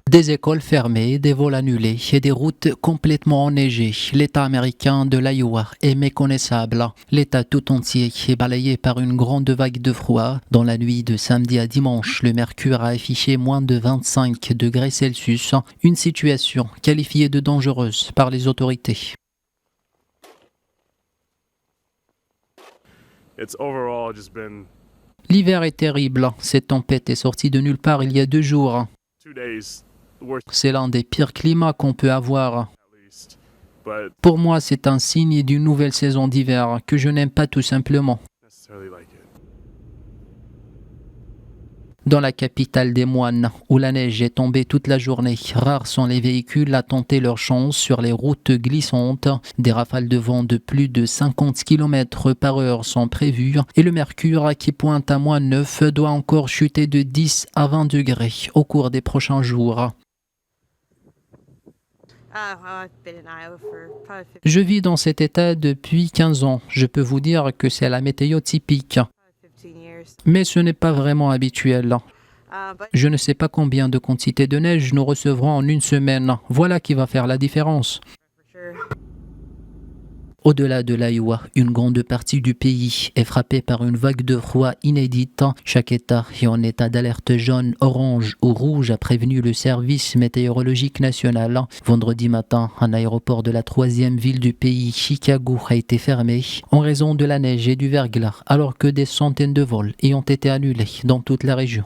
Des écoles fermées, des vols annulés et des routes complètement enneigées. L'État américain de l'Iowa est méconnaissable. L'État tout entier est balayé par une grande vague de froid. Dans la nuit de samedi à dimanche, le mercure a affiché moins de 25 degrés Celsius, une situation qualifiée de dangereuse par les autorités. L'hiver est terrible. Cette tempête est sortie de nulle part il y a 2 jours. C'est l'un des pires climats qu'on peut avoir. Pour moi, c'est un signe d'une nouvelle saison d'hiver que je n'aime pas tout simplement. Dans la capitale des moines, où la neige est tombée toute la journée, rares sont les véhicules à tenter leur chance sur les routes glissantes. Des rafales de vent de plus de 50 km par heure sont prévues et le mercure qui pointe à -9 doit encore chuter de 10 à 20 degrés au cours des prochains jours. Je vis dans cet état depuis 15 ans. Je peux vous dire que c'est la météo typique. Mais ce n'est pas vraiment habituel. Je ne sais pas combien de quantité de neige nous recevrons en une semaine. Voilà qui va faire la différence. Au-delà de l'Iowa, une grande partie du pays est frappée par une vague de froid inédite. Chaque État est en état d'alerte jaune, orange ou rouge, a prévenu le service météorologique national. Vendredi matin, un aéroport de la 3e ville du pays, Chicago, a été fermé en raison de la neige et du verglas, alors que des centaines de vols ont été annulés dans toute la région.